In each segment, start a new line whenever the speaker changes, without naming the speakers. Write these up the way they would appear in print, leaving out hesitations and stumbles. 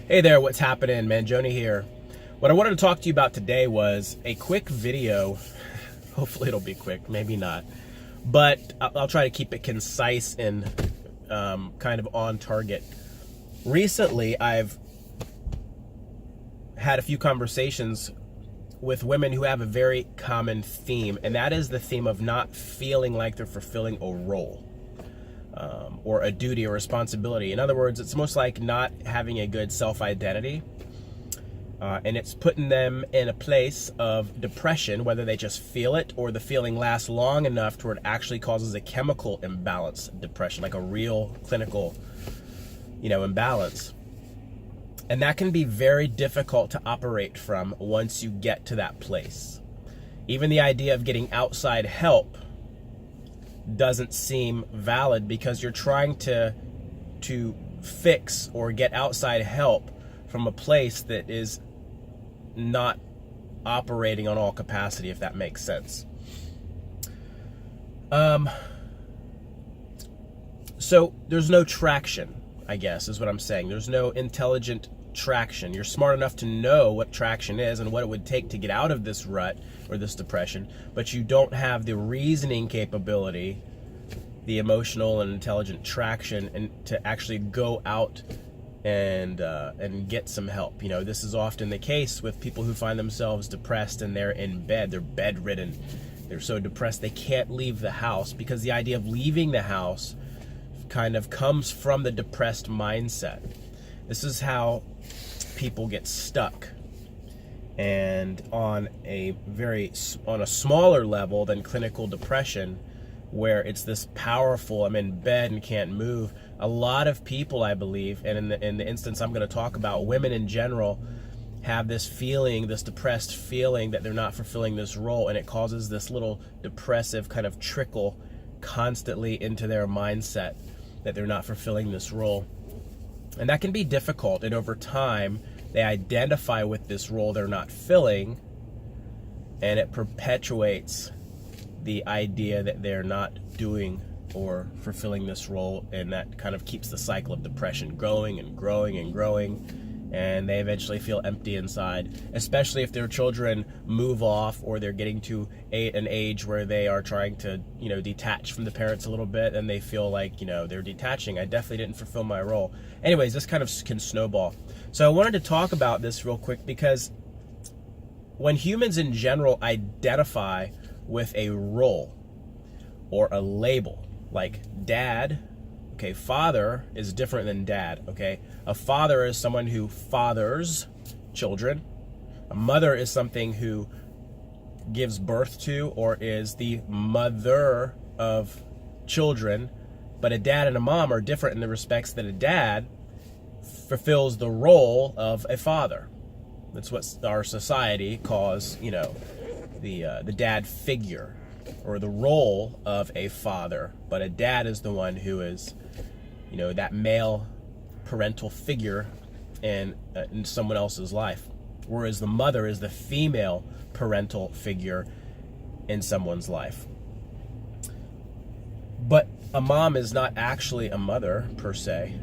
Hey there, what's happening? Manjoni here. What I wanted to talk to you about today was a quick video. Hopefully it'll be quick, maybe not. But I'll try to keep it concise and kind of on target. Recently, I've had a few conversations with women who have a very common theme, and that is the theme of not feeling like they're fulfilling a role. Or a duty or responsibility. In other words, it's most like not having a good self-identity, and it's putting them in a place of depression, whether they just feel it or the feeling lasts long enough to where it actually causes a chemical imbalance, depression, like a real clinical, imbalance. And that can be very difficult to operate from once you get to that place. Even the idea of getting outside help doesn't seem valid because you're trying to fix or get outside help from a place that is not operating on all capacity, if that makes sense. So there's no traction, I guess, is what I'm saying. There's no intelligent traction. You're smart enough to know what traction is and what it would take to get out of this rut or this depression, but you don't have the reasoning capability, the emotional and intelligent traction, and to actually go out and get some help. This is often the case with people who find themselves depressed and they're in bed, they're bedridden, they're so depressed they can't leave the house because the idea of leaving the house kind of comes from the depressed mindset. This is how people get stuck. And on a smaller level than clinical depression, where it's this powerful, I'm in bed and can't move, a lot of people, I believe, and in the instance I'm going to talk about, women in general, have this feeling, this depressed feeling that they're not fulfilling this role, and it causes this little depressive kind of trickle constantly into their mindset that they're not fulfilling this role. And that can be difficult, and over time they identify with this role they're not filling, and it perpetuates the idea that they're not doing or fulfilling this role, and that kind of keeps the cycle of depression growing and growing and growing, and they eventually feel empty inside, especially if their children move off or they're getting to an age where they are trying to detach from the parents a little bit, and they feel like they're detaching. I definitely didn't fulfill my role. Anyways, this kind of can snowball. So I wanted to talk about this real quick because when humans in general identify with a role or a label, like dad, okay, father is different than dad, okay? A father is someone who fathers children. A mother is something who gives birth to or is the mother of children. But a dad and a mom are different in the respects that a dad fulfills the role of a father. That's what our society calls, the dad figure, or the role of a father. But a dad is the one who is, that male parental figure in someone else's life, whereas the mother is the female parental figure in someone's life. But a mom is not actually a mother per se.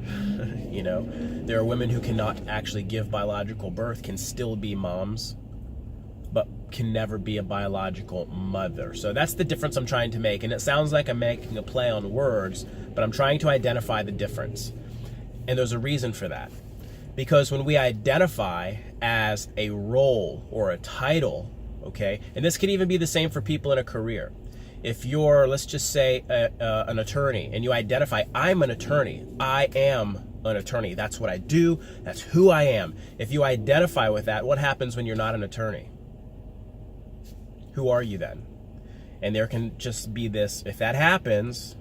There are women who cannot actually give biological birth, can still be moms, but can never be a biological mother. So that's the difference I'm trying to make. And it sounds like I'm making a play on words, but I'm trying to identify the difference. And there's a reason for that. Because when we identify as a role or a title, okay, and this could even be the same for people in a career. If you're, let's just say, an attorney, and you identify, I'm an attorney, I am an attorney, that's what I do, that's who I am. If you identify with that, what happens when you're not an attorney? Who are you then? And there can just be this, if that happens,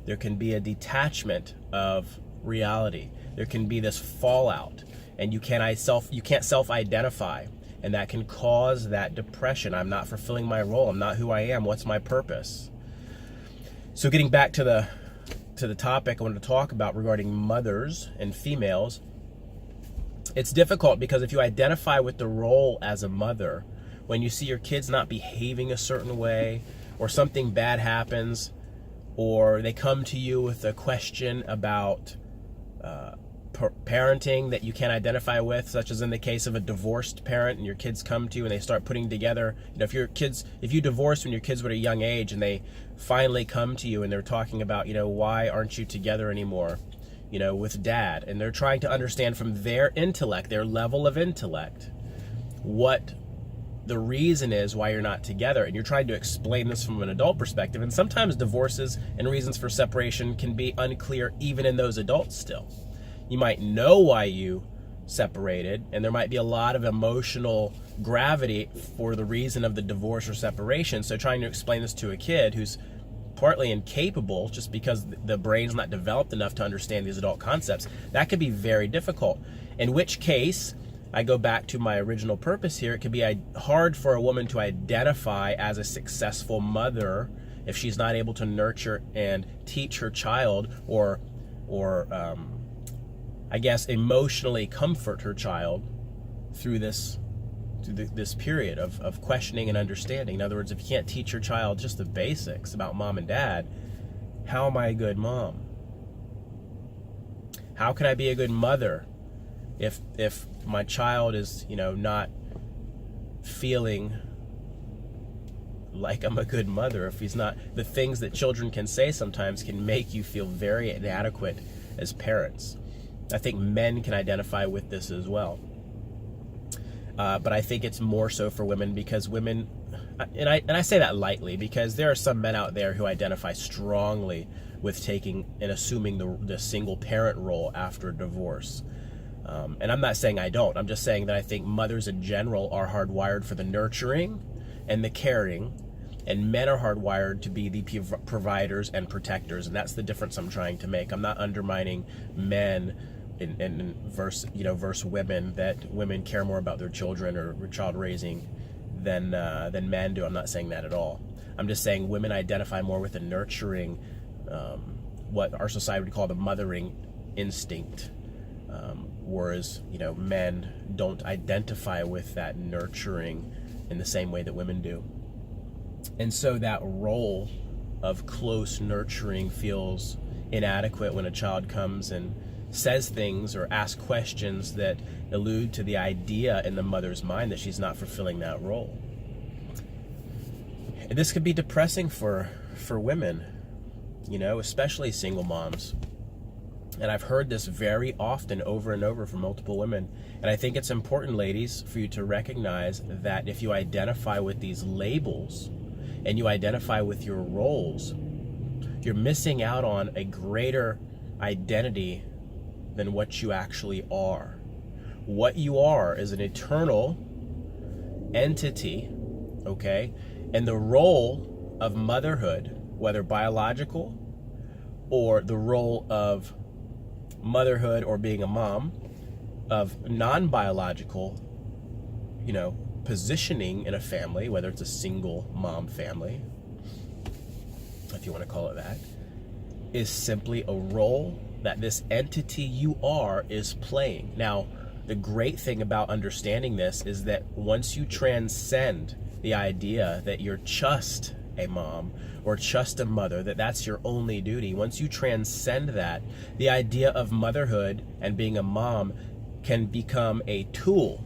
there can be a detachment of reality. There can be this fallout, and you can't self-identify. And that can cause that depression. I'm not fulfilling my role. I'm not who I am. What's my purpose? So getting back to the topic I wanted to talk about regarding mothers and females, it's difficult because if you identify with the role as a mother, when you see your kids not behaving a certain way, or something bad happens, or they come to you with a question about parenting that you can't identify with, such as in the case of a divorced parent and your kids come to you and they start putting together, if you divorced when your kids were at a young age and they finally come to you and they're talking about, why aren't you together anymore, with dad, and they're trying to understand from their intellect, their level of intellect, what the reason is why you're not together, and you're trying to explain this from an adult perspective. And sometimes divorces and reasons for separation can be unclear even in those adults still. You might know why you separated, and there might be a lot of emotional gravity for the reason of the divorce or separation. So trying to explain this to a kid who's partly incapable just because the brain's not developed enough to understand these adult concepts, that could be very difficult. In which case, I go back to my original purpose here. It could be hard for a woman to identify as a successful mother if she's not able to nurture and teach her child, or I guess emotionally comfort her child through this period of questioning and understanding. In other words, if you can't teach your child just the basics about mom and dad, how am I a good mom? How can I be a good mother if my child is, not feeling like I'm a good mother? If he's not, the things that children can say sometimes can make you feel very inadequate as parents. I think men can identify with this as well. But I think it's more so for women, because women, and I say that lightly, because there are some men out there who identify strongly with taking and assuming the single parent role after a divorce. And I'm not saying I don't. I'm just saying that I think mothers in general are hardwired for the nurturing and the caring, and men are hardwired to be the providers and protectors. And that's the difference I'm trying to make. I'm not undermining men versus women, that women care more about their children or child raising than men do. I'm not saying that at all. I'm just saying women identify more with the nurturing, what our society would call the mothering instinct, whereas men don't identify with that nurturing in the same way that women do. And so that role of close nurturing feels inadequate when a child comes and says things or asks questions that allude to the idea in the mother's mind that she's not fulfilling that role. And this could be depressing for women, especially single moms. And I've heard this very often over and over from multiple women. And I think it's important, ladies, for you to recognize that if you identify with these labels and you identify with your roles, you're missing out on a greater identity than what you actually are. What you are is an eternal entity, okay? And the role of motherhood, whether biological or the role of motherhood or being a mom, of non-biological, positioning in a family, whether it's a single mom family, if you want to call it that, is simply a role that this entity you are is playing. Now, the great thing about understanding this is that once you transcend the idea that you're just a mom or just a mother, that's your only duty, once you transcend that, the idea of motherhood and being a mom can become a tool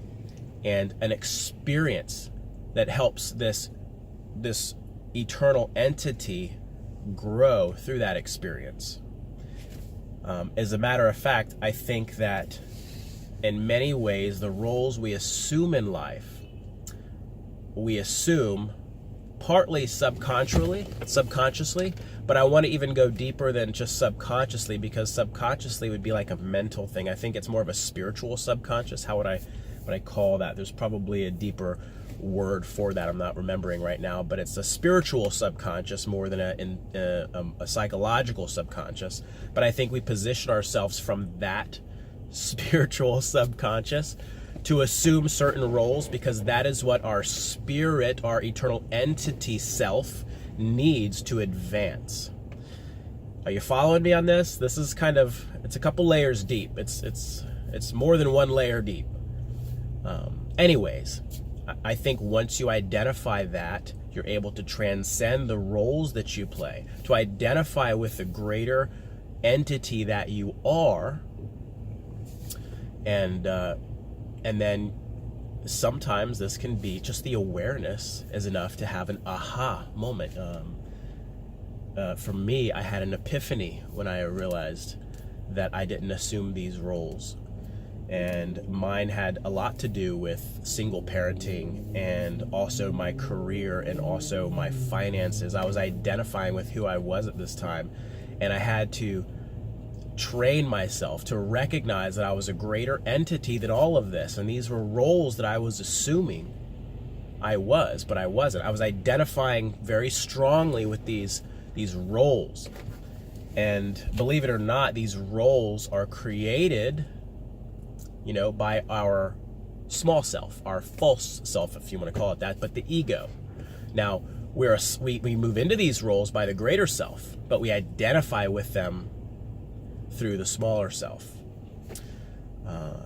and an experience that helps this eternal entity grow through that experience. As a matter of fact, I think that in many ways, the roles we assume in life, we assume partly subconsciously, but I want to even go deeper than just subconsciously, because subconsciously would be like a mental thing. I think it's more of a spiritual subconscious. How would I call that? There's probably a deeper word for that I'm not remembering right now, but it's a spiritual subconscious more than a psychological subconscious. But I think we position ourselves from that spiritual subconscious to assume certain roles, because that is what our spirit, our eternal entity self, needs to advance. Are you following me on this? This is it's a couple layers deep. It's more than one layer deep. Anyways, I think once you identify that, you're able to transcend the roles that you play, to identify with the greater entity that you are, And then sometimes this can be just the awareness is enough to have an aha moment. For me, I had an epiphany when I realized that I didn't assume these roles. And mine had a lot to do with single parenting and also my career and also my finances. I was identifying with who I was at this time, and I had to train myself to recognize that I was a greater entity than all of this. And these were roles that I was assuming I was, but I wasn't. I was identifying very strongly with these roles. And believe it or not, these roles are created, by our small self, our false self, if you want to call it that, but the ego. Now, we move into these roles by the greater self, but we identify with them through the smaller self.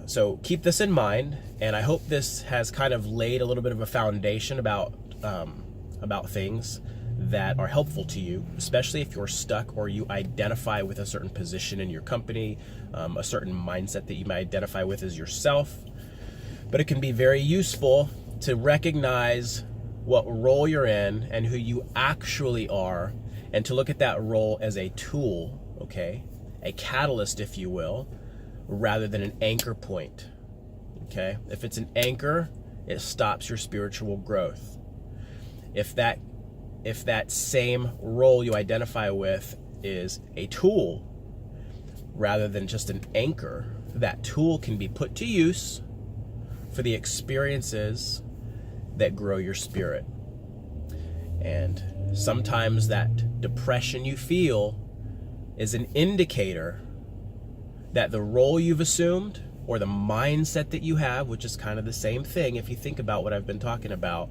So keep this in mind, and I hope this has kind of laid a little bit of a foundation about things that are helpful to you, especially if you're stuck or you identify with a certain position in your company, a certain mindset that you might identify with as yourself. But it can be very useful to recognize what role you're in and who you actually are, and to look at that role as a tool, okay? A catalyst, if you will, rather than an anchor point, okay? If it's an anchor, it stops your spiritual growth. If that same role you identify with is a tool rather than just an anchor, that tool can be put to use for the experiences that grow your spirit. And sometimes that depression you feel is an indicator that the role you've assumed or the mindset that you have, which is kind of the same thing if you think about what I've been talking about,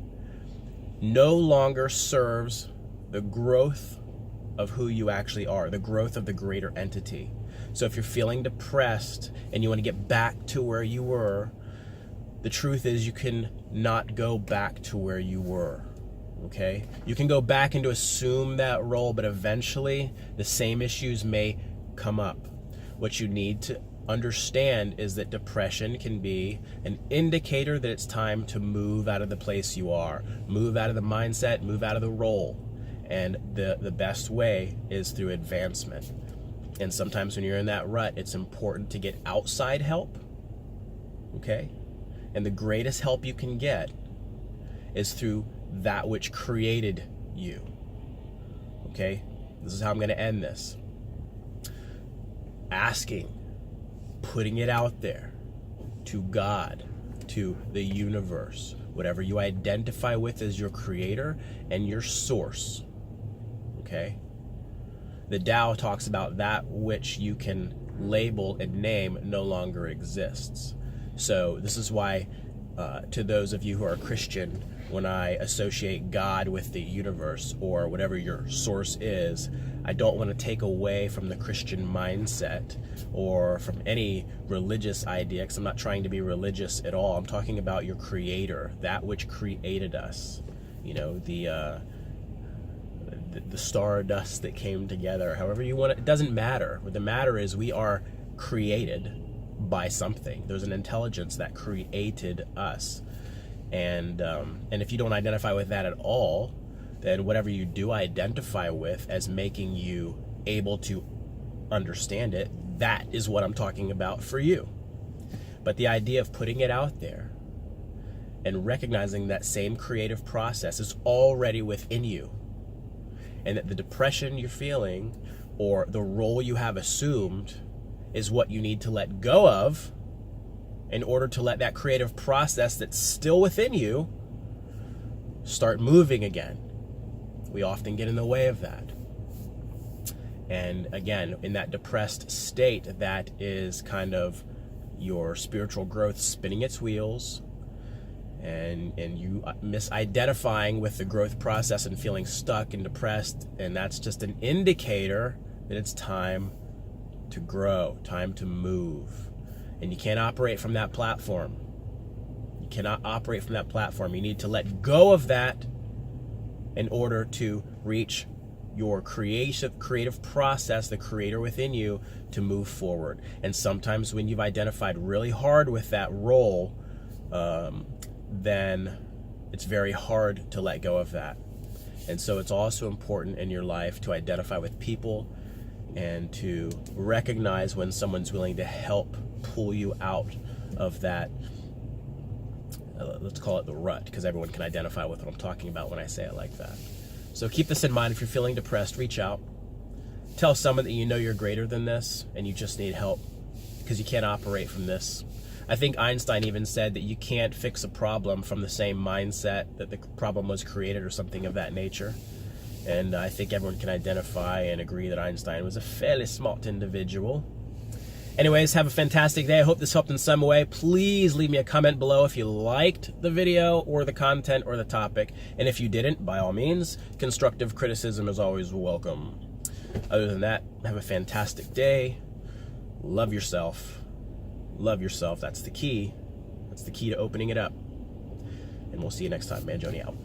no longer serves the growth of who you actually are, the growth of the greater entity. So if you're feeling depressed and you want to get back to where you were, the truth is you can not go back to where you were, okay? You can go back and to assume that role, but eventually the same issues may come up. What you need to understand is that depression can be an indicator that it's time to move out of the place you are, move out of the mindset, move out of the role. And the best way is through advancement. And sometimes when you're in that rut, it's important to get outside help, okay? And the greatest help you can get is through that which created you, okay? This is how I'm going to end this. Asking, putting it out there to God, to the universe, whatever you identify with as your creator and your source, okay? The Tao talks about that which you can label and name no longer exists. So this is why, to those of you who are Christian, when I associate God with the universe or whatever your source is, I don't want to take away from the Christian mindset or from any religious idea, because I'm not trying to be religious at all. I'm talking about your creator, that which created us. You know, the stardust that came together, however you want it. It doesn't matter. What the matter is we are created by something. There's an intelligence that created us. And if you don't identify with that at all, then whatever you do identify with as making you able to understand it, that is what I'm talking about for you. But the idea of putting it out there and recognizing that same creative process is already within you, and that the depression you're feeling or the role you have assumed is what you need to let go of in order to let that creative process that's still within you start moving again. We often get in the way of that. And again, in that depressed state, that is kind of your spiritual growth spinning its wheels, and you misidentifying with the growth process and feeling stuck and depressed, and that's just an indicator that it's time to grow, time to move. And you can't operate from that platform. You cannot operate from that platform. You need to let go of that in order to reach your creative process, the creator within you, to move forward. And sometimes when you've identified really hard with that role, then it's very hard to let go of that. And so it's also important in your life to identify with people and to recognize when someone's willing to help pull you out of that, let's call it the rut, because everyone can identify with what I'm talking about when I say it like that. So keep this in mind. If you're feeling depressed, reach out. Tell someone that you know you're greater than this and you just need help, because you can't operate from this. I think Einstein even said that you can't fix a problem from the same mindset that the problem was created, or something of that nature. And I think everyone can identify and agree that Einstein was a fairly smart individual. Anyways, have a fantastic day. I hope this helped in some way. Please leave me a comment below if you liked the video or the content or the topic. And if you didn't, by all means, constructive criticism is always welcome. Other than that, have a fantastic day. Love yourself. Love yourself. That's the key. That's the key to opening it up. And we'll see you next time. Man, Joni out.